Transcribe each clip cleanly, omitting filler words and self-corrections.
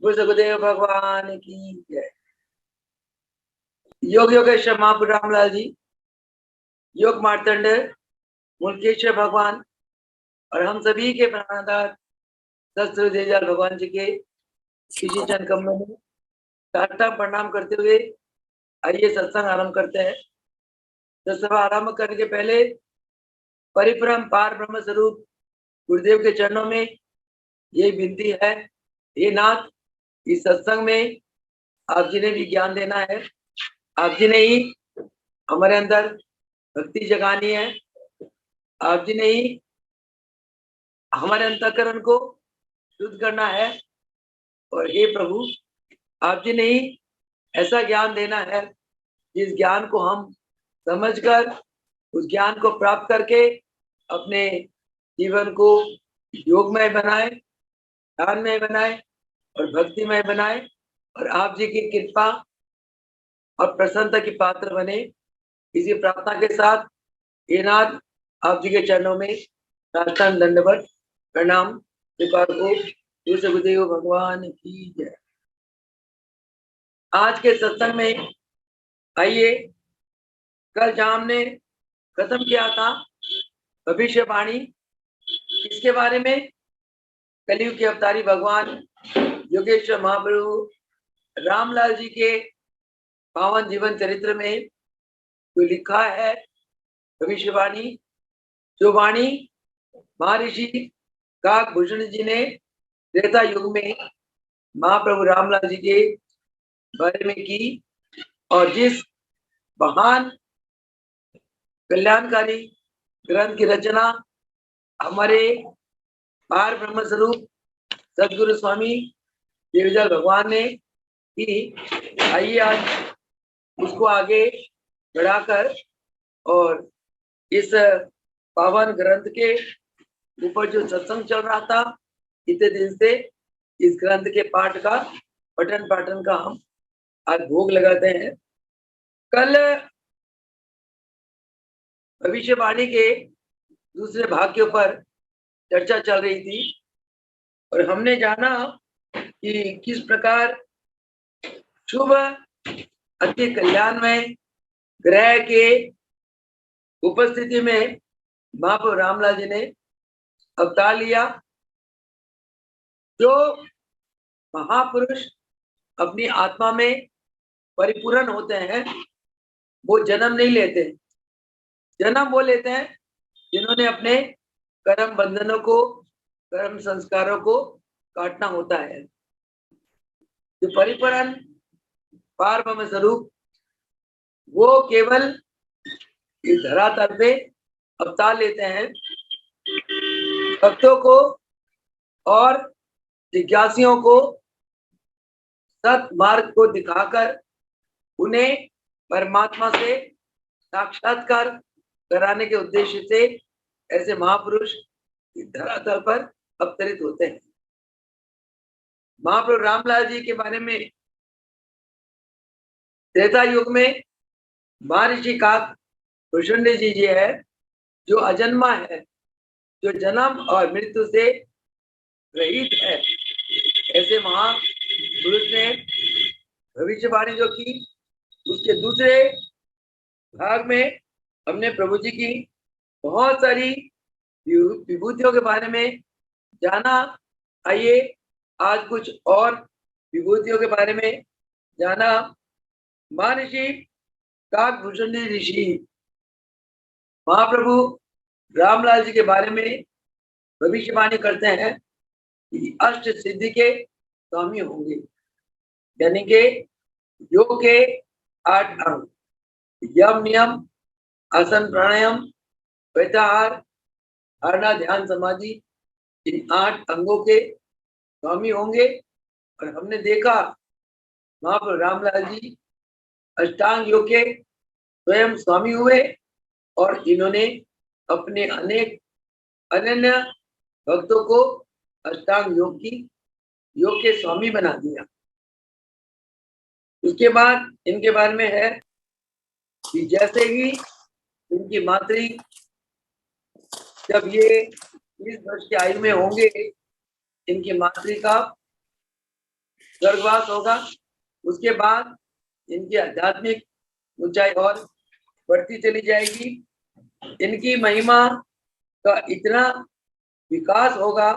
गुरुदेव भगवान की जय। योग योगेश्वर महापुर रामलाल जी, योग मार्तंड, मुल्केश्वर भगवान और हम सभी के प्राणाधार दयाल भगवान जी के किसी चंद कमलों में टाटा प्रणाम करते हुए आइए सत्संग आरंभ करते हैं। तो सभा आरंभ करने के पहले परिपूर्ण पार ब्रह्म स्वरूप गुरुदेव के चरणों में यही विनती है, ये नाथ, इस सत्संग में आप जी ने भी ज्ञान देना है, आप जी ने ही हमारे अंदर भक्ति जगानी है, आप जी ने ही हमारे अंतःकरण को शुद्ध करना है। और हे प्रभु, आप जी ने ही ऐसा ज्ञान देना है जिस ज्ञान को हम समझकर उस ज्ञान को प्राप्त करके अपने जीवन को योगमय बनाए, ध्यानमय बनाए और भक्तिमय बनाए और आप जी की कृपा और प्रसन्नता की पात्र बने। इसी प्रार्थना के साथ हे नाथ, आप जी के चरणों में साष्टांग दंडवत प्रणाम स्वीकार को। गुरुदेव भगवान की जय। आज के सत्संग में आइए, कल जहां हमने खत्म किया था भविष्यवाणी, इसके बारे में कलयुग के अवतारी भगवान योगेश्वर महाप्रभु रामलाल जी के पावन जीवन चरित्र में जो लिखा है भविष्यवाणी, जो वाणी महर्षि काकभूषण जी ने त्रेता युग में महाप्रभु रामलाल जी के बारे में की, और जिस महान कल्याणकारी ग्रंथ की रचना हमारे पार ब्रह्म स्वरूप सदगुरु स्वामी देवदयाल भगवान ने की, आइए आज उसको आगे बढ़ाकर और इस पावन ग्रंथ के ऊपर जो सत्संग चल रहा था इतने दिन से, इस ग्रंथ के पाठ का पठन पाठन का हम आज भोग लगाते हैं। कल भविष्यवाणी के दूसरे भाग के ऊपर चर्चा चल रही थी और हमने जाना कि किस प्रकार शुभ अति कल्याणमय ग्रह के उपस्थिति में महाप्रभु रामलाल जी ने अवतार लिया। जो महापुरुष अपनी आत्मा में परिपूर्ण होते हैं वो जन्म नहीं लेते, जन्म वो लेते हैं जिन्होंने अपने कर्म बंधनों को, कर्म संस्कारों को काटना होता है। जो परिपूर्ण पार ब्रह्म स्वरूप वो केवल इस धरातल पे अवतार लेते हैं, भक्तों को और जिज्ञासियों को सत मार्ग को दिखाकर उन्हें परमात्मा से साक्षात्कार कराने के उद्देश्य से ऐसे महापुरुष इस धरातल पर अवतरित होते हैं। महाप्रभु रामलाल जी के बारे में त्रेता युग में महर्षि काकभूषण जी है, जो अजन्मा है, जो जन्म और मृत्यु से रहित है। ऐसे महापुरुष ने भविष्यवाणी जो की, उसके दूसरे भाग में हमने प्रभु जी की बहुत सारी विभूतियों के बारे में जाना। आइए आज कुछ और विभूतियों के बारे में जाना। महर्षि काकभूषण ऋषि महाप्रभु रामलाल जी के बारे में भविष्यवाणी करते हैं कि अष्ट सिद्धि के स्वामी होंगे, यानी के योग के 8 अंग, यम नियम आसन प्राणायाम प्रत्याहार धारणा ध्यान समाधि, इन 8 अंगों के स्वामी होंगे। और हमने देखा महाप्रभु रामलाल जी अष्टांग योग के स्वयं स्वामी हुए और इन्होंने अपने अनेक अनन्य भक्तों को अष्टांग योग के स्वामी बना दिया। उसके बाद इनके बारे में है कि जैसे ही इनकी मातृ जब ये 20 वर्ष की आयु में होंगे, इनकी मातृ का स्वर्गवास होगा। उसके बाद इनकी आध्यात्मिक ऊंचाई और बढ़ती चली जाएगी। इनकी महिमा का इतना विकास होगा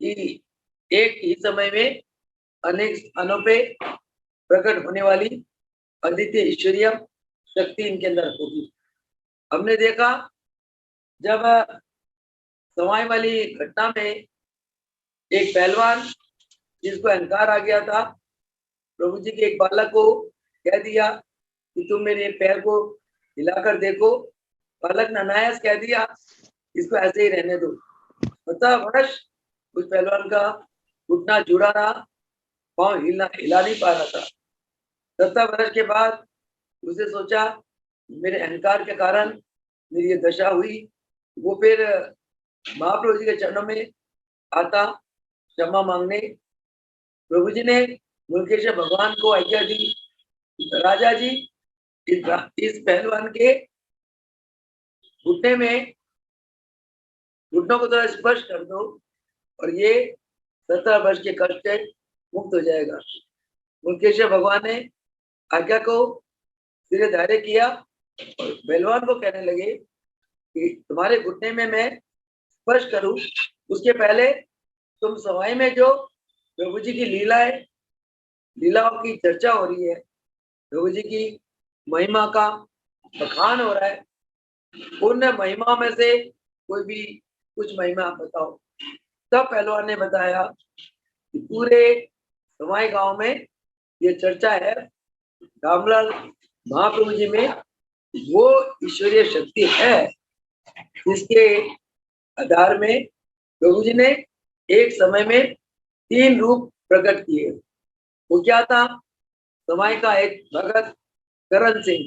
कि एक ही समय में अनेक स्थानों पे प्रकट होने वाली अद्वितीय ईश्वरीय शक्ति इनके अंदर होगी। हमने देखा जब सवाई वाली घटना में एक पहलवान जिसको अहंकार आ गया था, प्रभु जी के एक बालक को कह दिया कि तुम मेरे पैर को हिलाकर देखो। बालक ने अनायास कह दिया इसको ऐसे ही रहने दो। 17 वर्ष उस पहलवान का घुटना जुड़ा रहा, पाँव हिला नहीं पा रहा था। 17 वर्ष के बाद उसे सोचा मेरे अहंकार के कारण मेरी ये दशा हुई। वो फिर महाप्रभु जी के चरणों में आता क्षमा मांगने। प्रभु जी ने मुल्केश्वर भगवान को आज्ञा दी, राजा जी इस पहलवान के घुटने में घुटनों को थोड़ा स्पर्श कर दो और ये 17 वर्ष के कष्ट से मुक्त हो जाएगा। मुल्केश्वर भगवान ने आज्ञा को सिरे धारे किया और पहलवान को कहने लगे कि तुम्हारे घुटने में मैं स्पर्श करूं उसके पहले तुम सवाई में जो प्रभु जी की लीलाओं की चर्चा हो रही है, प्रभु जी की महिमा का बखान हो रहा है, उन महिमा में से कोई भी कुछ महिमा आप बताओ। तब पहलवान ने बताया कि पूरे सवाई गांव में ये चर्चा है रामलाल महाप्रभु जी में वो ईश्वरीय शक्ति है जिसके आधार में प्रभु जी ने एक समय में 3 रूप प्रकट किए। वो क्या था? समय का एक भगत करण सिंह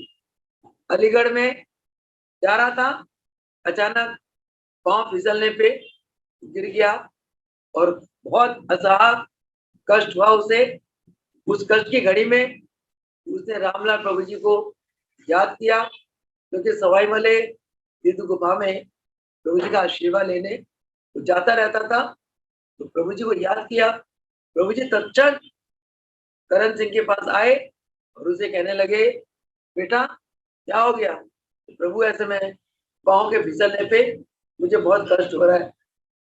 अलीगढ़ में जा रहा था, अचानक पांव फिसलने पे गिर गया और बहुत असहाय कष्ट हुआ उसे। उस कष्ट की घड़ी में उसने रामलाल प्रभु जी को याद किया, क्योंकि सवाई वाले सिद्ध गुफा में प्रभु जी का आशीर्वाद लेने तो जाता रहता था। तो प्रभु जी को याद किया। प्रभु जी तत्क्षण करण सिंह के पास आए और उसे कहने लगे बेटा क्या हो गया? तो प्रभु ऐसे में पाँव के फिसलने पे मुझे बहुत कष्ट हो रहा है।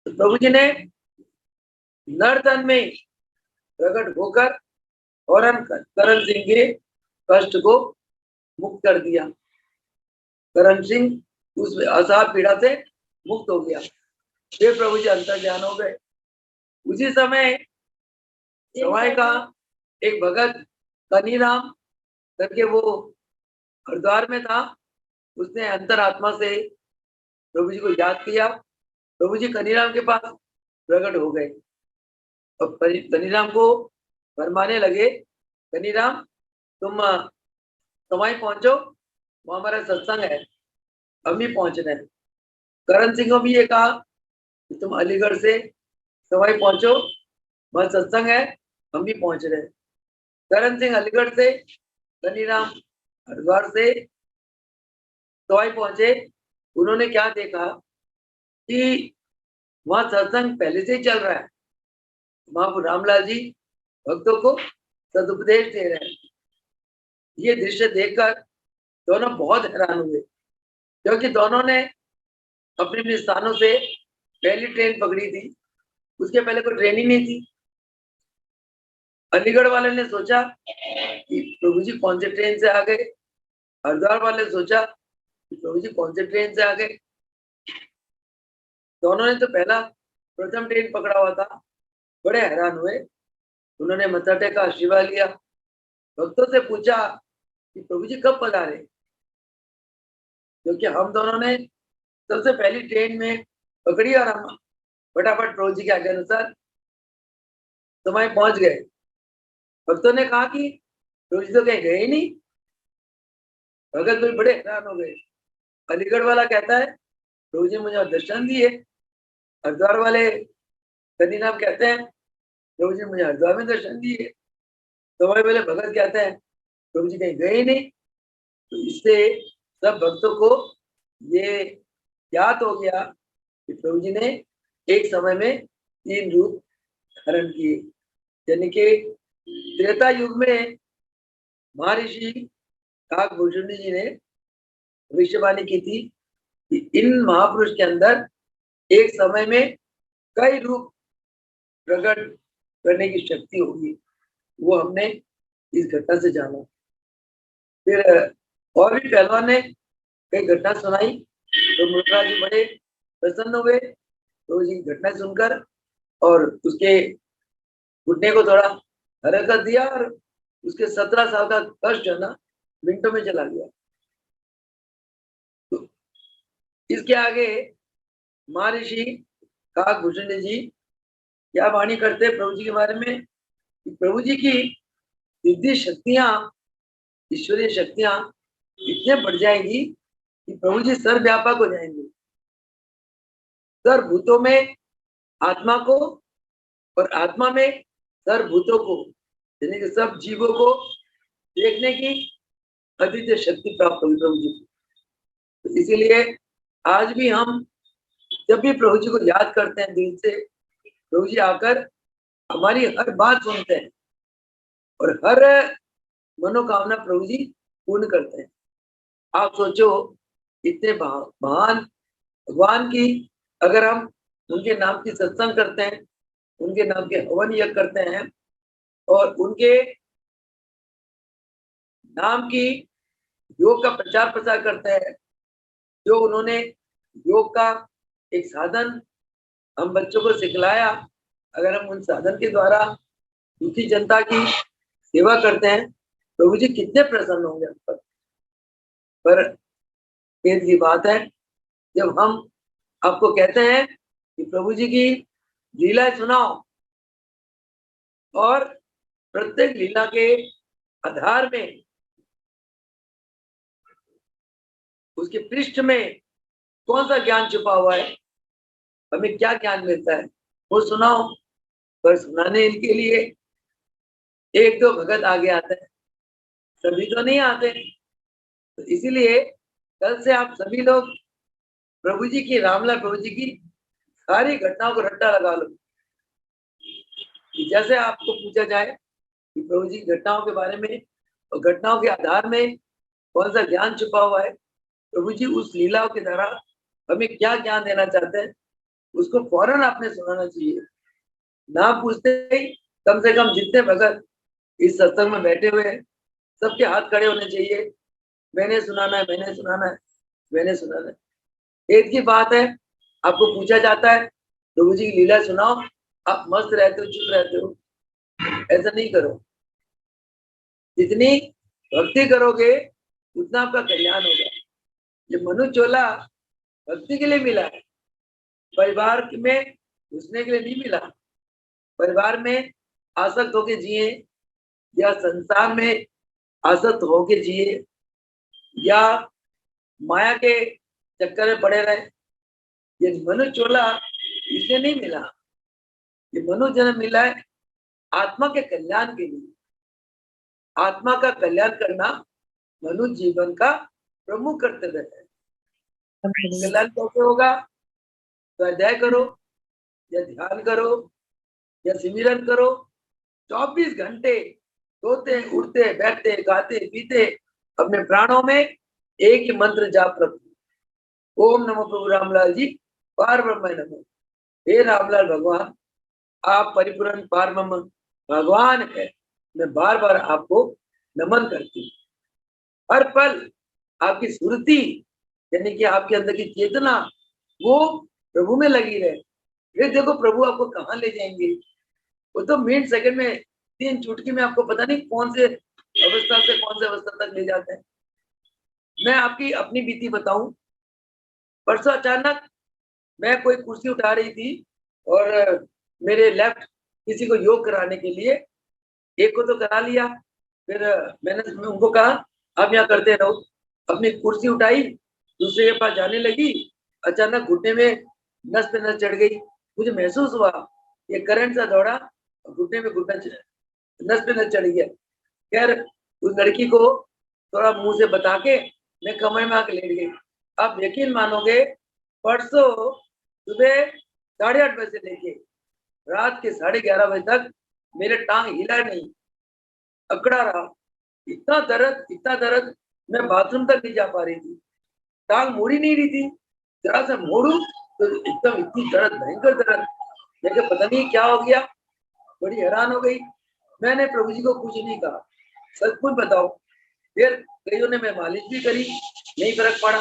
तो प्रभु जी ने नर्तन में प्रकट होकर और करण सिंह के कष्ट को मुक्त कर दिया। करण सिंह उस असहाय पीड़ा से मुक्त हो गया। फिर प्रभु जी अंतर ज्ञान हो गए। उसी समय सवाई का एक भगत कनीराम करके वो हरिद्वार में था, उसने अंतरात्मा से प्रभु जी को याद किया। प्रभु जी कनीराम के पास प्रकट हो गए और कनीराम को फरमाने लगे कनीराम तुम समय पहुंचो, वो हमारा सत्संग है, हम भी पहुंच रहे हैं। करण सिंह को भी ये कहा कि तुम अलीगढ़ से सवाई पहुंचो, वह सत्संग है, हम भी पहुंच रहे हैं। करण सिंह अलीगढ़ से, कनीराम हरिद्वार से सवाई पहुंचे। उन्होंने क्या देखा कि वहां सत्संग पहले से ही चल रहा है। महाप्रभु रामलाल जी भक्तों को सदुपदेश दे रहे हैं। ये दृश्य देखकर दोनों बहुत हैरान हुए, क्योंकि दोनों ने अपने अपने स्थानों से पहली ट्रेन पकड़ी थी, उसके पहले कोई ट्रेन ही नहीं थी। अलीगढ़ वाले ने सोचा कि प्रभु जी कौन से ट्रेन से आ गए, हरिद्वार वाले ने सोचा कि प्रभु जी कौन से ट्रेन से आ गए। दोनों ने तो पहला प्रथम ट्रेन पकड़ा हुआ था, बड़े हैरान हुए। उन्होंने मत्था टेका, आशीर्वाद लिया, भक्तों से पूछा कि प्रभु जी कब पधारे, क्योंकि हम दोनों ने सबसे पहली ट्रेन में पकड़ी और हम फटाफट प्रभु जी के आज्ञा अनुसार समय पहुंच गए। भक्तों ने कहा कि प्रभु जी तो कहीं गए ही नहीं। भगत भाई बड़े हैरान हो गए। अलीगढ़ वाला कहता है प्रभु जी मुझे दर्शन दिए, हरिद्वार वाले कनीराम कहते हैं प्रभु जी मुझे हरिद्वार में दर्शन दिए, सवाई वाले भगत कहते हैं प्रभु जी कहीं गए ही नहीं। तो इससे सब भक्तों को ये याद हो गया कि प्रभु जी ने एक समय में 3 रूप धारण किए, यानी कि त्रेता युग में महर्षि काकभूषुंडी जी ने भविष्यवाणी की थी कि इन महापुरुष के अंदर एक समय में कई रूप प्रकट करने की शक्ति होगी। वो हमने इस घटना से जाना। फिर और भी पहलवान ने कई घटना सुनाई तो मुद्रा जी बड़े प्रसन्न हुए तो जी घटना सुनकर, और उसके घुटने को थोड़ा हरकत दिया और उसके 17 साल का कष्ट है ना मिनटों में चला गया। तो इसके आगे महर्षि काकभूषुंडी जी क्या वाणी करते हैं प्रभु जी के बारे में कि प्रभु जी की दिव्य शक्तियां, ईश्वरीय शक्तियां इतने बढ़ जाएंगी कि प्रभु जी सर्वव्यापक हो जाएंगे। सर्वभूतों में आत्मा को और आत्मा में सर्वभूतों को, यानी कि सब जीवों को देखने की अद्वितीय शक्ति प्राप्त होगी प्रभु जी को। तो इसीलिए आज भी हम जब भी प्रभु जी को याद करते हैं दिल से, प्रभु जी आकर हमारी हर बात सुनते हैं और हर मनोकामना प्रभु जी पूर्ण करते हैं। आप सोचो इतने महान भगवान की अगर हम उनके नाम की सत्संग करते हैं, उनके नाम के हवन यज्ञ करते हैं और उनके नाम की योग का प्रचार प्रसार करते हैं, जो उन्होंने योग का एक साधन हम बच्चों को सिखलाया, अगर हम उन साधन के द्वारा दुखी जनता की सेवा करते हैं, प्रभु जी कितने प्रसन्न होंगे हम पर खेद की बात है जब हम आपको कहते हैं कि प्रभु जी की लीला सुनाओ और प्रत्येक लीला के आधार में उसके पृष्ठ में कौन सा ज्ञान छुपा हुआ है, हमें क्या ज्ञान मिलता है वो सुनाओ। पर सुनाने के लिए एक दो भगत आगे आते हैं, सभी तो नहीं आते। तो इसीलिए कल से आप सभी लोग प्रभु जी की, रामलाल प्रभु जी की सारी घटनाओं को रट्टा लगा लो कि जैसे आपको पूछा जाए कि प्रभु जी घटनाओं के बारे में और घटनाओं के आधार में कौन सा ज्ञान छुपा हुआ है, प्रभु जी उस लीलाओं के द्वारा हमें क्या ज्ञान देना चाहते हैं, उसको फौरन आपने सुनाना चाहिए। ना पूछते ही कम से कम जितने भगत इस सत्संग में बैठे हुए हैं सबके हाथ खड़े होने चाहिए, मैंने सुनाना है, मैंने सुनाना है, मैंने सुनाना है। एक ही बात है, आपको पूछा जाता है प्रभु जी की लीला सुनाओ, आप मस्त रहते हो, चुप रहते हो, ऐसा नहीं करो। जितनी भक्ति करोगे उतना आपका कल्याण होगा। ये मनु चोला भक्ति के लिए मिला है, परिवार में घुसने के लिए नहीं मिला। परिवार में आसक्त होके जिए या संसार में आसक्त होके जिए या माया के चक्कर में पड़े रहे, ये मनु चोला इसलिए नहीं मिला। ये मनु जन्म मिला है आत्मा के कल्याण के लिए। आत्मा का कल्याण करना मनुष्य जीवन का प्रमुख कर्तव्य है। कल्याण कैसे होगा? स्वाध्याय करो या ध्यान करो या सिमरन करो, 24 घंटे सोते उठते बैठते गाते पीते अपने प्राणों में एक ही मंत्र जाप रखो, ओम नमो प्रभु रामलाल जी पार ब्रह्म नमो। हे रामलाल भगवान, आप परिपूर्ण पार ब्रह्म भगवान है, मैं बार बार आपको नमन करती हूँ। हर पल आपकी स्मृति यानी कि आपके अंदर की चेतना वो प्रभु में लगी रहे। फिर देखो प्रभु आपको कहाँ ले जाएंगे, वो तो मिनट सेकंड में 3 चुटकी में आपको पता नहीं कौन से अवस्था से कौन से अवस्था तक ले जाते हैं। मैं आपकी अपनी बीती बताऊं, परसों अचानक मैं कोई कुर्सी उठा रही थी और मेरे लेफ्ट किसी को योग कराने के लिए, एक को तो करा लिया, फिर मैंने उनको कहा आप यहाँ करते रहो। अपनी कुर्सी उठाई, दूसरे के पास जाने लगी, अचानक घुटने में नस पे नस चढ़ गई। मुझे महसूस हुआ ये करंट सा दौड़ा, घुटने में घुटना नस पे नस चढ़ गया। खैर उस लड़की को थोड़ा मुंह से बता के मैं कमरे में आके लेट गई। आप यकीन मानोगे, परसों सुबह 8:30 बजे से लेके रात के 11:30 बजे तक मेरे टांग हिला नहीं, अकड़ा रहा, इतना दर्द, मैं बाथरूम तक नहीं जा पा रही थी, टांग मुड़ ही नहीं रही थी, जरा से मोड़ू तो एकदम इतनी दर्द, भयंकर दर्द। मैं क्या पता नहीं क्या हो गया, बड़ी हैरान हो गई। मैंने प्रभु जी को कुछ नहीं कहा, सचमुच बताओ। फिर कईयों ने मैं मालिश भी करी, नहीं फर्क पड़ा।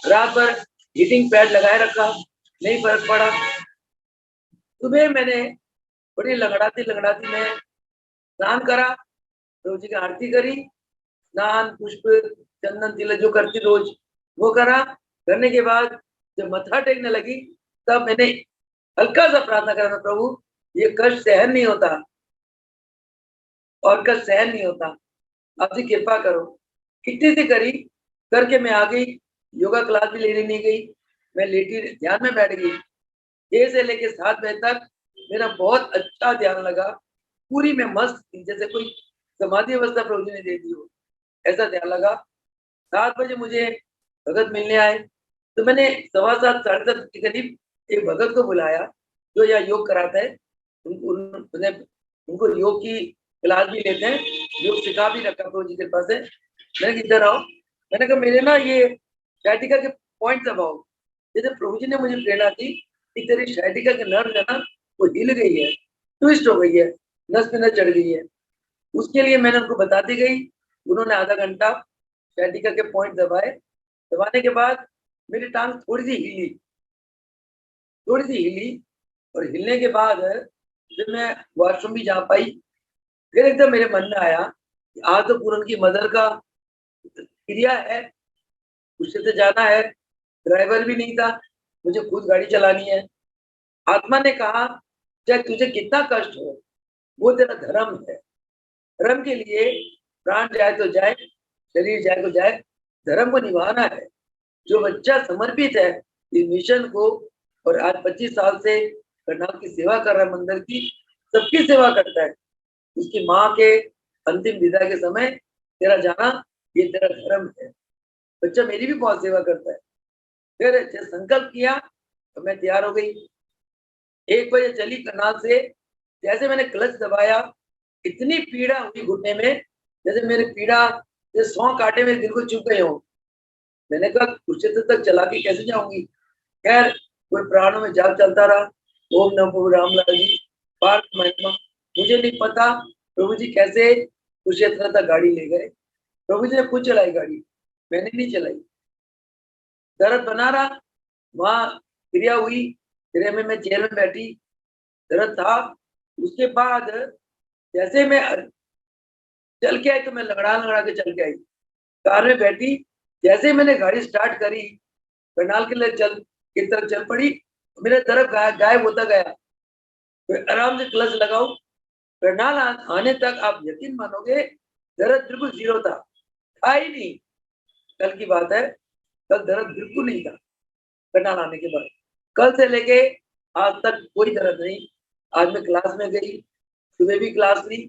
रात भर हीटिंग पैड लगाए रखा, नहीं फर्क पड़ा। सुबह मैंने बड़ी लंगड़ाती मैं स्नान करा, प्रभु जी की आरती करी, स्नान पुष्प चंदन तिलक जो करती रोज वो करा। करने के बाद जब मत्था टेकने लगी तब मैंने हल्का सा प्रार्थना करा, प्रभु ये कष्ट सहन नहीं होता, और कष्ट सहन नहीं होता, आपसे कृपा करो। कितनी सी करी, करके मैं आ गई। योगा क्लास भी लेने नहीं गई, मैं लेटी ध्यान में बैठ गई। 6 से लेके 7 बजे तक मेरा बहुत अच्छा ध्यान लगा, पूरी मैं मस्त थी, जैसे कोई समाधि अवस्था प्रभु जी ने दे दी हो, ऐसा ध्यान लगा। 7 बजे मुझे भगत मिलने आए, तो मैंने 7:15 साढ़े 7 के करीब एक भगत को बुलाया जो यहाँ योग कराता है। उनको योग की क्लास भी लेते हैं, योग सिखा भी रखा प्रभु जी के पास है। मैंने कहा इधर आओ, मैंने कहा मेरे ना ये शायटिका के पॉइंट दबाओ। जैसे प्रभु जी ने मुझे प्रेरणा दी कि तेरी शायटिका के नर्व है ना वो हिल गई है, ट्विस्ट हो गई है, नस पे नस चढ़ गई है। उसके लिए मैंने उनको बताती गई, उन्होंने आधा घंटा शायटिका के पॉइंट दबाए। दबाने के बाद मेरी टांग थोड़ी सी हिली, और हिलने के बाद जब मैं वॉशरूम भी जा पाई, फिर एकदम मेरे मन में आया कि आज तो पूरन की मदर का क्रिया है, उससे तो जाना है, ड्राइवर भी नहीं था, मुझे खुद गाड़ी चलानी है। आत्मा ने कहा चाहे तुझे कितना कष्ट हो, वो तेरा धर्म है, धर्म के लिए प्राण जाए तो जाए, शरीर जाए तो जाए, धर्म को निभाना है। जो बच्चा समर्पित है इस मिशन को, और आज 25 साल से करनाल की सेवा कर रहा है, मंदिर की सबकी सेवा करता है, उसकी माँ के अंतिम विदा के समय तेरा जाना ये तेरा धर्म है। बच्चा मेरी भी बहुत सेवा करता है। फिर जब संकल्प किया तो मैं तैयार हो गई। 1 बजे चली करनाल से, जैसे मैंने क्लच दबाया इतनी पीड़ा हुई घुटने में, जैसे मेरी पीड़ा जैसे 100 कांटे में दिल को चुभ गए हो। मैंने कहा कुरुक्षेत्र तक चला के कैसे जाऊंगी। खैर कोई प्राणों में जाप चलता रहा, ओम नमो रामलाल जी, पार्थ महिमा। मुझे नहीं पता प्रभु जी कैसे कुरुक्षेत्र तक गाड़ी ले गए। प्रभु जी ने खुद चलाई गाड़ी, मैंने नहीं चलाई। दर्द बना रहा, वहां क्रिया हुई, क्रिया में मैं चेयर में बैठी, दर्द था। उसके बाद जैसे मैं चल के आई तो मैं लंगड़ा के चल के आई, कार में बैठी। जैसे मैंने गाड़ी स्टार्ट करी, करनाल के लिए की तरफ चल पड़ी, मेरा दर्द गायब होता गया। फिर आराम से क्लच लगाओ, करनाल आने तक आप यकीन मानोगे दर्द बिल्कुल जीरो था ही नहीं। कल की बात है, कल दर्द बिल्कुल नहीं था करनाल आने के बाद। कल से लेके आज तक कोई दर्द नहीं। आज मैं क्लास में गई, सुबह भी क्लास ली,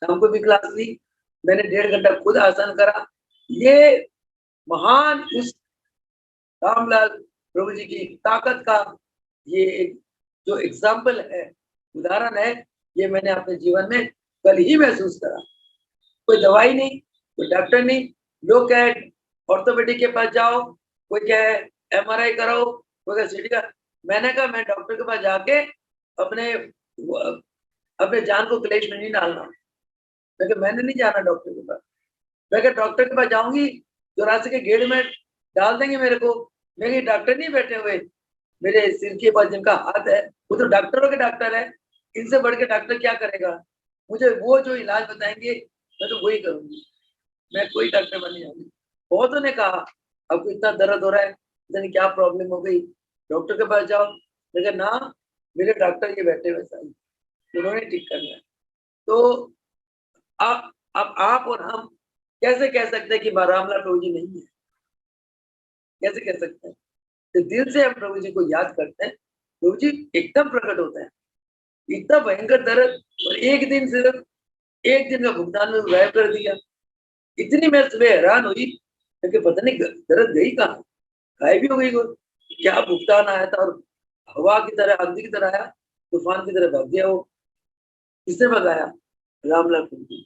शाम को भी क्लास ली, मैंने 1.5 घंटा खुद आसन करा। ये महान उस रामलाल प्रभु जी की ताकत का ये एक जो एग्जाम्पल है, उदाहरण है, ये मैंने अपने जीवन में कल ही महसूस करा। कोई दवाई नहीं, कोई डॉक्टर नहीं। लोग कहे ऑर्थोपेडिक के पास जाओ, कोई कहे MRI कराओ, कोई कहे CT का। मैंने कहा मैं डॉक्टर के पास जाके अपने अपने जान को क्लेश में नहीं डालना। मैंने नहीं जाना डॉक्टर के पास। मैं डॉक्टर के पास जाऊंगी, चौरासी के गेट में डाल देंगे मेरे को। मैं डॉक्टर नहीं बैठे हुए मेरे सिर के पास, जिनका हाथ है वो तो डॉक्टरों के डॉक्टर है, इनसे बढ़ के डॉक्टर क्या करेगा। मुझे वो जो इलाज बताएंगे मैं तो वही करूंगी, मैं कोई डॉक्टर बन नहीं जाऊंगी। बहुतों ने कहा आपको इतना दर्द हो रहा है, पता क्या प्रॉब्लम हो गई, डॉक्टर के पास जाओ। लेकिन ना, मेरे डॉक्टर ये बैठे हुए सारी, उन्होंने ठीक करना है। तो आप और हम कैसे कह सकते हैं कि रामलाल प्रभु जी नहीं है, कैसे कह सकते हैं। तो दिल से हम प्रभु जी को याद करते हैं, प्रभु जी एकदम प्रकट होते हैं। इतना भयंकर दर्द, और एक दिन सिर्फ एक दिन का भुगतान में गायब कर दिया। इतनी मैं सुबह हैरान हुई कि पता नहीं दर्द गई कहाँ, गायब भी हो गई। वो क्या भुगतान आया था, और हवा की तरह आंधी की तरह आया, तूफान की तरह भाग गया। वो किसने भगाया? रामलाल प्रभु जी।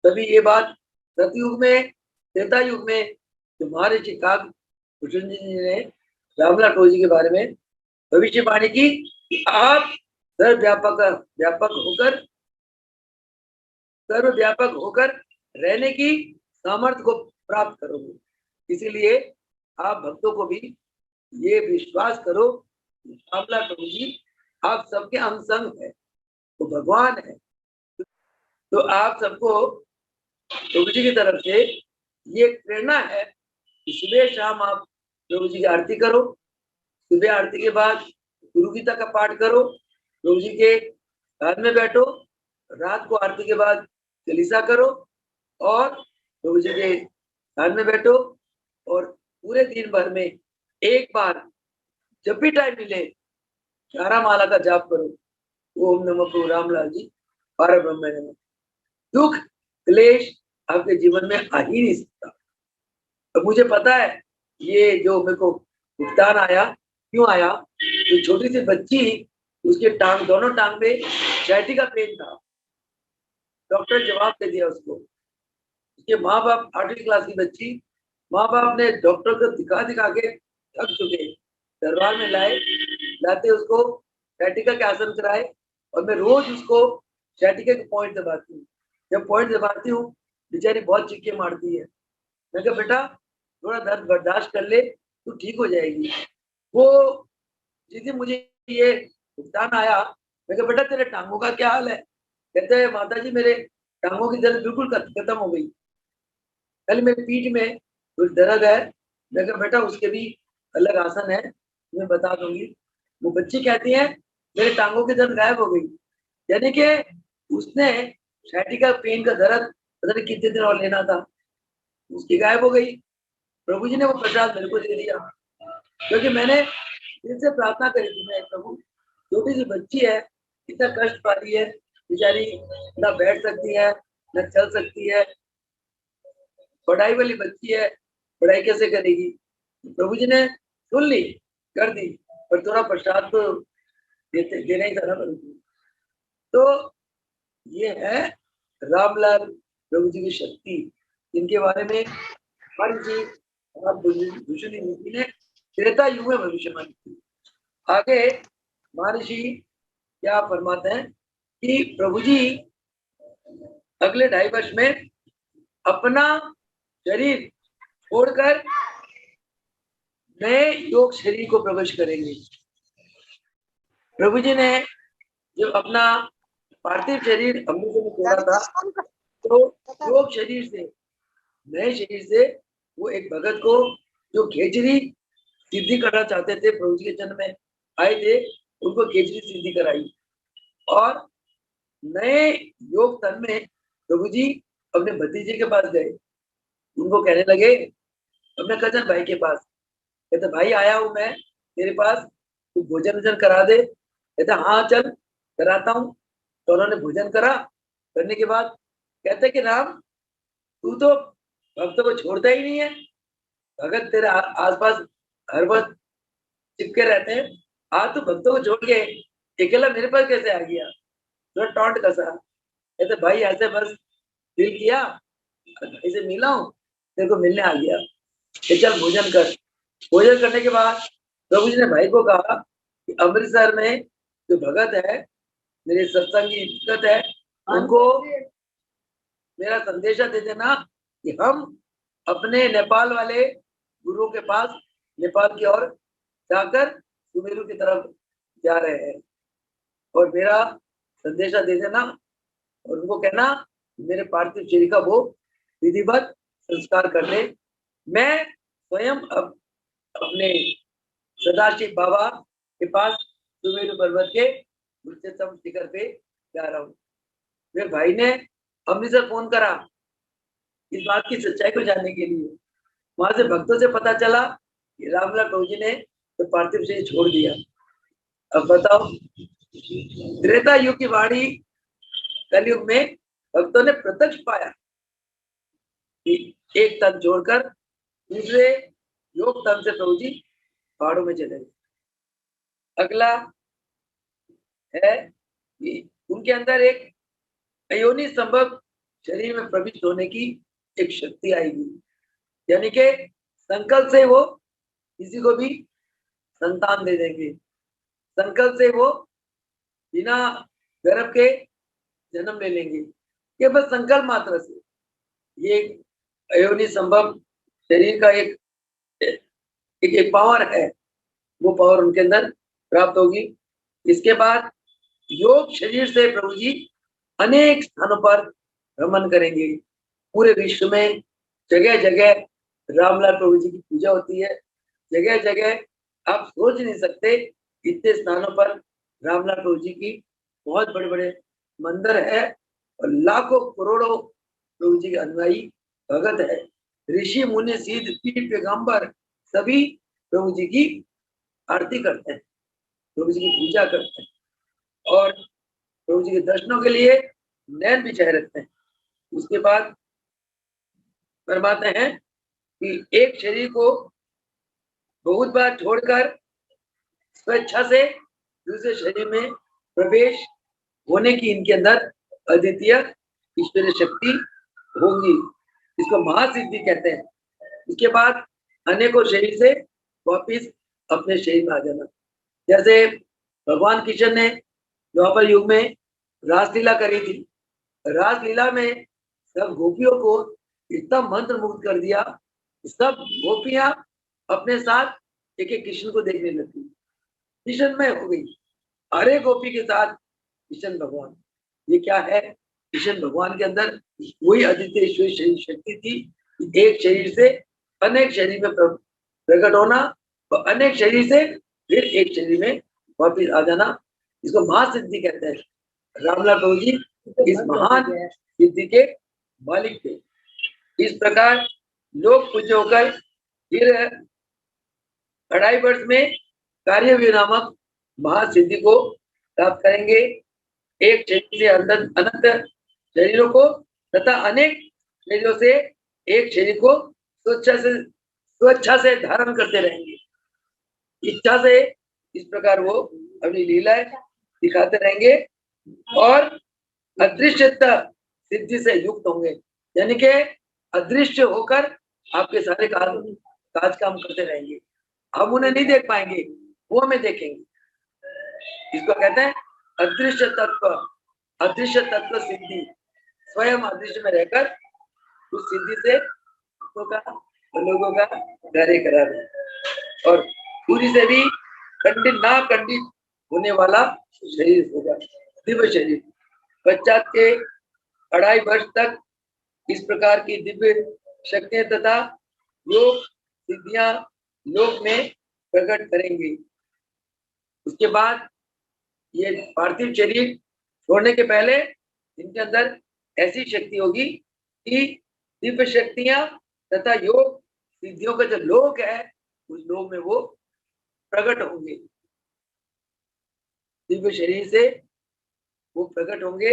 तभी ये बात सतयुग में, त्रेता युग में जो महर्षि काकभूषण जी ने रामलाल टोजी के बारे में भविष्यवाणी की कि आप सर्वव्यापक होकर रहने की सामर्थ्य को प्राप्त करोगे। इसीलिए आप भक्तों को भी ये विश्वास करो कि रामलाल प्रभु जी आप सबके अंग संग है, तो भगवान है। तो आप सबको प्रभु जी की तरफ से ये प्रेरणा है कि सुबह शाम आप प्रभु जी की आरती करो, सुबह आरती के बाद गुरु गीता का पाठ करो, प्रभु जी के ध्यान में बैठो, रात को आरती के बाद चालीसा करो और प्रभु जी के ध्यान में बैठो और पूरे दिन भर में एक बार जब भी टाइम मिले 11 माला का जाप करो। ओम नमः प्रभु रामलाल जी पार ब्रह्म नमः। दुख क्लेश आपके जीवन में आ ही नहीं सकता। तो मुझे पता है ये जो मेरे को भुगतान आया क्यों आया, तो छोटी सी बच्ची उसके टांग, दोनों टांग में सैटी का पेन था, डॉक्टर जवाब दे दिया उसको। उसके माँ बाप 8वीं क्लास की बच्ची, माँ बाप ने डॉक्टर को दिखा दिखा के थक चुके, दरबार में लाते उसको सैटिका के आसन कराए और मैं रोज उसको सैटिका के पॉइंट दबाती हूँ। जब पॉइंट दबाती हूँ बेचारी बहुत चीखें मारती है। मैं कहा बेटा थोड़ा दर्द बर्दाश्त कर ले, तू ठीक हो जाएगी। वो जिस दिन मुझे ये भुगतान आया, मैं कहा बेटा तेरे टांगों का क्या हाल है? कहते हैं माता जी मेरे टांगों की दर्द बिल्कुल खत्म हो गई, कल मेरी पीठ में कुछ दर्द है। मैं कहा बेटा उसके भी अलग आसन है, मैं बता दूंगी। वो बच्ची कहती है मेरे टांगों की दर्द गायब हो गई, यानी कि उसने सैटिका पेन का दर्द पता नहीं कितने दिन और लेना था, उसकी गायब हो गई। प्रभु जी ने वो प्रसाद मेरे को दे दिया, क्योंकि मैंने दिल से प्रार्थना करी थी, मैं प्रभु छोटी सी बच्ची है, इतना कष्ट पा रही है बेचारी, ना बैठ सकती है ना चल सकती है, पढ़ाई वाली बच्ची है, पढ़ाई कैसे करेगी? प्रभु जी ने सुन ली, कर दी, पर थोड़ा प्रसाद तो देना ही था ना प्रभु जी। तो ये है रामलाल प्रभु जी की शक्ति, इनके बारे में महर्षि भूषण जी ने त्रेता युग में भविष्यवाणी की। आगे महर्षि क्या फरमाते हैं कि प्रभु जी अगले 2.5 वर्ष में अपना शरीर छोड़कर नए योग शरीर को प्रवेश करेंगे। प्रभु जी ने जब अपना पार्थिव शरीर अमृत में छोड़ा था, तो योग शरीर से, नए शरीर से वो एक भगत को जो खेचरी सिद्धि करना चाहते थे, प्रभु जी के जन्म में आए थे, उनको खेचरी सिद्धि कराई और नए योग तन में प्रभु जी अपने भतीजे के पास गए, उनको कहने लगे अपने कजन भाई के पास, कहते भाई आया हूं मैं तेरे पास, तू भोजन वोजन करा दे। कहते हाँ चल कराता हूँ। तो उन्होंने भोजन करा, करने के बाद कहते कि राम तू तो भक्तों को छोड़ता ही नहीं है, भगत तेरे आसपास हर वक्त चिपके रहते हैं, आज तू भक्तों को छोड़ के अकेला मेरे पास कैसे आ गया? थोड़ा टॉन्ट कसा। कहते भाई ऐसे बस दिल किया, भाई से मिला हूँ, तेरे को मिलने आ गया, चल भोजन कर। भोजन करने के बाद प्रभु जी ने भाई को कहा कि अमृतसर में जो भगत है, मेरे सत्संगी भगत है, उनको मेरा संदेशा दे देना कि हम अपने नेपाल वाले गुरुओं के पास नेपाल की ओर जाकर सुमेरु की तरफ जा रहे हैं, और मेरा संदेशा दे देना और उनको कहना मेरे पार्थिव शरीर का वो विधिवत संस्कार कर ले। मैं स्वयं अब अपने सदाशिव बाबा के पास सुमेरु पर्वत के उच्चतम शिखर पे जा रहा हूँ। मेरे भाई ने अमृतसर फोन करा इस बात की सच्चाई को जानने के लिए। वहां से भक्तों से पता चला कि रामलाल प्रभु जी ने तो पार्थिव शरीर छोड़ दिया। अब बताओ, त्रेता युग की वाणी कलयुग में भक्तों ने प्रत्यक्ष पाया कि एक तन जोड़कर दूसरे योग तन से प्रभु जी पहाड़ों में चले गए। अगला है कि उनके अंदर एक अयोनि संभव शरीर में प्रविष्ट होने की एक शक्ति आएगी, यानी कि संकल्प से वो किसी को भी संतान दे देंगे, संकल्प से वो बिना गर्भ के जन्म ले लेंगे, केवल संकल्प मात्र से। ये अयोनि संभव शरीर का एक पावर है, वो पावर उनके अंदर प्राप्त होगी। इसके बाद योग शरीर से प्रभु जी अनेक स्थानों पर भ्रमण करेंगे। पूरे विश्व में जगह जगह रामलाल प्रभु जी की पूजा होती है, जगह जगह आप सोच नहीं सकते इतने स्थानों पर रामलाल प्रभु जी की बहुत बड़े बड़े मंदिर है और लाखों करोड़ों प्रभु जी के अनुयायी भगत है। ऋषि मुनि सिद्ध पीर पैगंबर सभी प्रभु जी की आरती करते हैं, प्रभु जी की पूजा करते हैं और प्रभु जी के दर्शनों के लिए नैन बिछाए रखते हैं। उसके बाद फरमाते हैं कि एक शरीर को बहुत बार छोड़कर स्वेच्छा से दूसरे शरीर में प्रवेश होने की इनके अंदर अद्वितीय ईश्वरीय शक्ति होगी, इसको महासिद्धि कहते हैं। इसके बाद अनेकों शरीर से वापिस अपने शरीर में आ जाना। जैसे भगवान कृष्ण ने द्वापर युग में रासलीला करी थी, रासलीला में सब गोपियों को इतना मंत्र मुग्ध कर दिया, सब गोपियां अपने साथ एक एक कृष्ण को देखने लगी, कृष्ण में हो गई, हरे गोपी के साथ कृष्ण भगवान। ये क्या है? कृष्ण भगवान के अंदर वही अद्वितीय ईश्वरी शरीर शक्ति थी, एक शरीर से अनेक शरीर में प्रकट होना और अनेक शरीर से फिर एक शरीर में वापिस आ जाना, इसको महासिद्धि कहते हैं। रामलाल प्रभु जी इस महान सिद्धि के मालिक थे। इस प्रकार लोग पूज्य होकर फिर 2.5 वर्ष में कार्यवीर नामक महासिद्धि को प्राप्त करेंगे। एक शरीर से अनंत शरीरों को तथा अनेक शरीरों से एक शरीर को स्वेच्छा से धारण करते रहेंगे, इच्छा से। इस प्रकार वो अपनी लीलाएं दिखाते रहेंगे और अदृश्यता सिद्धि से युक्त होंगे, यानी कि अदृश्य होकर आपके सारे काज काम करते रहेंगे। हम उन्हें नहीं देख पाएंगे, वो हमें देखेंगे। इसको कहते हैं अदृश्य तत्व। अदृश्य तत्व सिद्धि, स्वयं अदृश्य में रहकर उस सिद्धि से लोगों का कार्य करा रहे और पूरी से भी खंडित होने वाला शरीर होगा, दिव्य शरीर। पश्चात के 2.5 वर्ष तक इस प्रकार की दिव्य शक्तियां तथा योग सिद्धियां लोक में प्रकट करेंगे। उसके बाद ये पार्थिव शरीर छोड़ने के पहले इनके अंदर ऐसी शक्ति होगी कि दिव्य शक्तियां तथा योग सिद्धियों का जो लोक है उस लोक में वो प्रकट होंगे, दिव्य शरीर से वो प्रकट होंगे।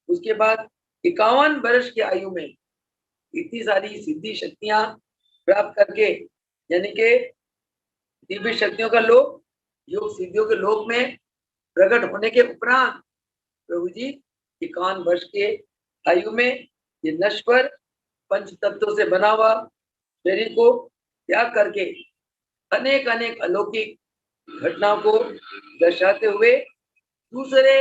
उसके बाद 51 वर्ष की आयु में इतनी सारी सिद्धि शक्तियां प्राप्त करके, यानी कि दिव्य शक्तियों का लोक योग सिद्धियों के लोक में प्रकट होने के उपरांत प्रभु जी 51 वर्ष के आयु में ये नश्वर पंच तत्वों से बना हुआ शरीर को त्याग करके अनेक अलौकिक घटनाओं को दर्शाते हुए दूसरे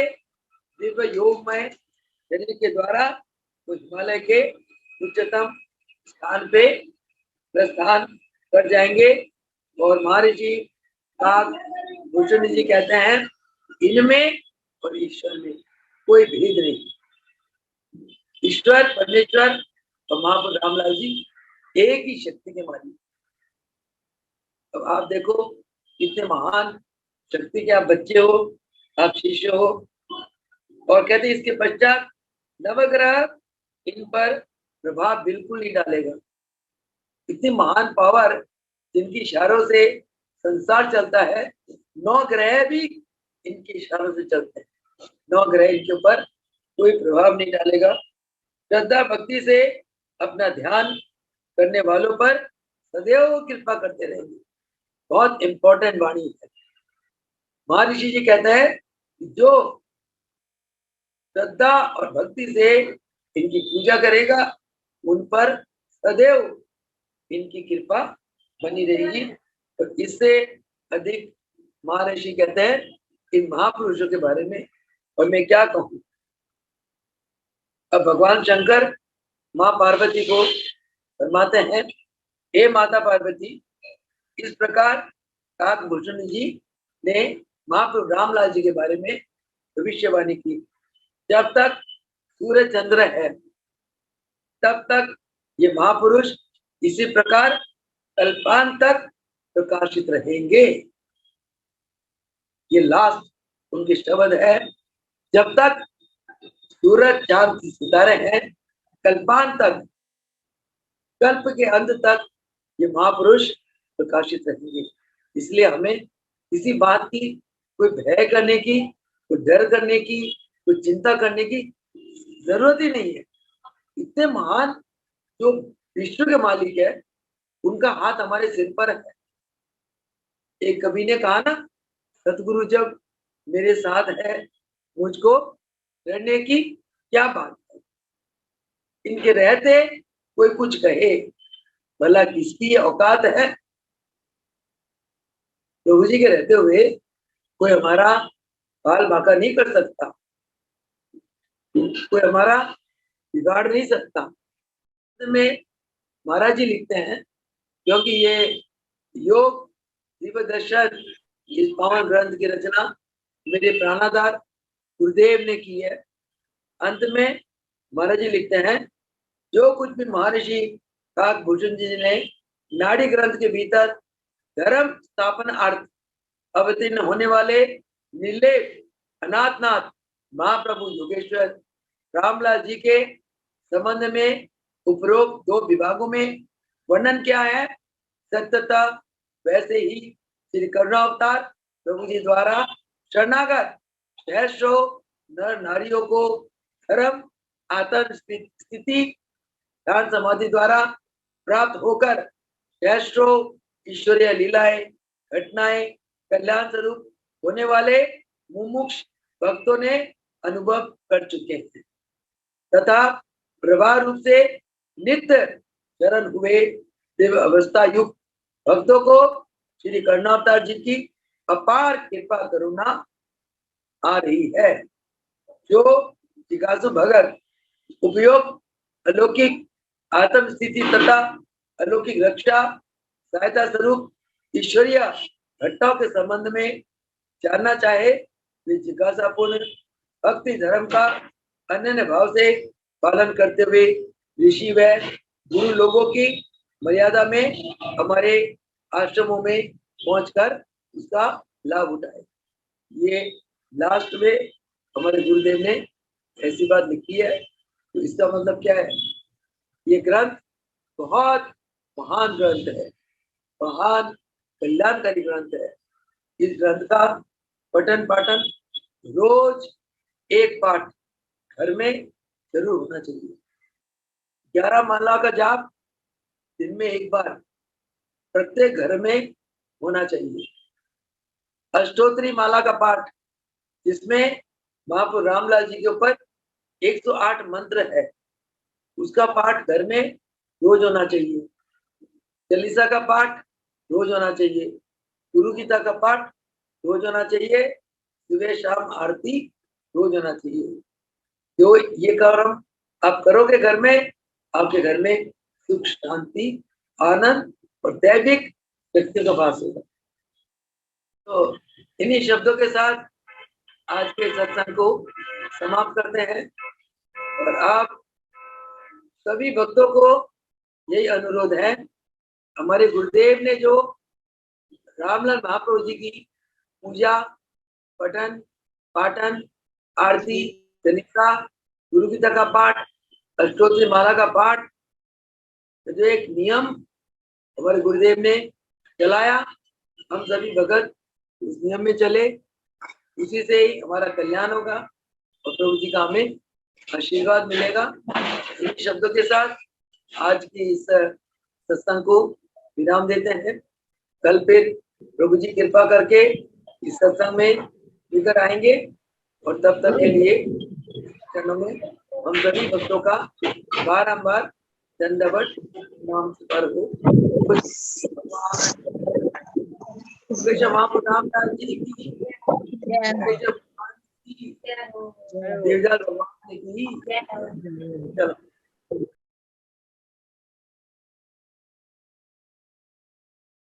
दिव्य योगमय शरीर के द्वारा वो हिमालय के उच्चतम स्थान पे प्रस्थान कर जाएंगे। और महर्षि भूषण जी कहते हैं इनमें और ईश्वर में कोई भेद नहीं, ईश्वर परमेश्वर और महाप्रभु रामलाल जी एक ही शक्ति के मालिक। अब आप देखो कितने महान शक्ति के आप बच्चे हो, आप शिष्य हो, और कहते इसके पश्चात नवग्रह इन पर प्रभाव बिल्कुल नहीं डालेगा। इतनी महान पावर जिनकी इशारों से संसार चलता है, 9 ग्रह भी इनके इशारों से चलते हैं, 9 ग्रह इनके ऊपर कोई प्रभाव नहीं डालेगा। श्रद्धा भक्ति से अपना ध्यान करने वालों पर सदैव कृपा करते रहेंगे। बहुत इंपॉर्टेंट वाणी है। महर्षि जी कहते हैं जो श्रद्धा और भक्ति से इनकी पूजा करेगा उन पर सदैव इनकी कृपा बनी रहेगी। तो इससे अधिक महर्षि कहते हैं इन महापुरुषों के बारे में और मैं क्या कहूं। अब भगवान शंकर माँ पार्वती को फरमाते हैं, हे माता पार्वती, इस प्रकार काकभूषण जी ने महाप्रभु रामलाल जी के बारे में भविष्यवाणी की। जब तक सूरज चंद्र है तब तक ये महापुरुष इसी प्रकार कल्पांत तक प्रकाशित रहेंगे। ये लास्ट उनके शब्द है, जब तक सूरज चांद सितारे हैं कल्पांत तक, कल्प के अंत तक ये महापुरुष प्रकाशित रहेंगे। इसलिए हमें किसी बात की कोई भय करने की, कोई डर करने की, कोई चिंता करने की जरूरत ही नहीं है। इतने महान जो विश्व के मालिक है उनका हाथ हमारे सिर पर है। एक कवि ने कहा ना, सतगुरु जब मेरे साथ है मुझको डरने की क्या बात है। इनके रहते कोई कुछ कहे भला किसकी औकात है। प्रभु जी के रहते हुए कोई हमारा बाल बांका नहीं कर सकता, कोई हमारा बिगाड़ नहीं सकता। में महाराज जी लिखते हैं, क्योंकि ये योग दिव्य दर्शन इस पावन ग्रंथ की रचना मेरे प्राणाधार गुरुदेव ने की है। अंत में महाराज जी लिखते हैं, जो कुछ भी महर्षि काकभूषण जी ने नाड़ी ग्रंथ के भीतर धर्म स्थापन अर्थ अवतीर्ण होने वाले निर्लेप अनाथनाथ महाप्रभु योगेश्वर रामलाल जी के संबंध में उपरोक्त दो विभागों में वर्णन किया है, सत्यता वैसे ही श्री करुणावतार प्रभु जी द्वारा शरणागत सहस्रों नर नारियों को धर्म आत्म स्थिति ध्यान समाधि द्वारा प्राप्त होकर सहस्रों ईश्वरीय लीलाएं घटनाएं कल्याण स्वरूप होने वाले मुमुक्ष भक्तों ने अनुभव कर चुके हैं तथा प्रभाव रूप से नित्य शरण हुए देव अवस्था युक्त भक्तों को श्री करुणावतार जी की अपार कृपा करुणा आ रही है। जो जिज्ञासु भगत उपयोग अलौकिक आत्म स्थिति तथा अलौकिक रक्षा सहायता स्वरूप ईश्वरीय घटनाओं के संबंध में जानना चाहे, वे जिज्ञासापूर्ण भक्ति धर्म का अनन्य भाव से पालन करते हुए ऋषि व गुरु लोगों की मर्यादा में हमारे आश्रमों में पहुंचकर उसका लाभ उठाए। ये लास्ट में हमारे गुरुदेव ने ऐसी बात लिखी है, तो इसका मतलब क्या है? ये ग्रंथ बहुत महान ग्रंथ है, महान कल्याणकारी ग्रंथ है। इस ग्रंथ का पठन पाठन रोज एक पाठ घर में जरूर होना चाहिए। 11 माला का जाप दिन में एक बार प्रत्येक घर में होना चाहिए। अष्टोत्तरी माला का पाठ जिसमें महाप्रभु रामलाल जी के ऊपर 108 मंत्र है, उसका पाठ घर में रोज होना चाहिए। चालीसा का पाठ रोज होना चाहिए। गुरु गीता का पाठ रोज होना चाहिए। सुबह शाम आरती रोज होना चाहिए। जो ये काम आप करोगे घर में, आपके घर में सुख शांति आनंद और दैविक शक्ति का वास होगा। तो इन्हीं शब्दों के साथ आज के सत्संग को समाप्त करते हैं और आप सभी भक्तों को यही अनुरोध है, हमारे गुरुदेव ने जो रामलाल महाप्रभु जी की पूजा पठन पाठन आरती चालीसा गुरु गीता का पाठ अष्टोत्तरी माला का पाठ जो एक नियम हमारे गुरुदेव ने चलाया, हम सभी भगत उस नियम में चले, उसी से ही हमारा कल्याण होगा और प्रभु जी का हमें आशीर्वाद मिलेगा। इन शब्दों के साथ आज की इस सत्संग को विराम देते हैं। कल फिर प्रभु जी कृपा करके इस सत्संग में लेकर आएंगे और तब तक के लिए चरणों में हम सभी भक्तों का बारंबार दंडवत नाम स्मर हो। रामदास जी की, देवदास भगवान की, चलो।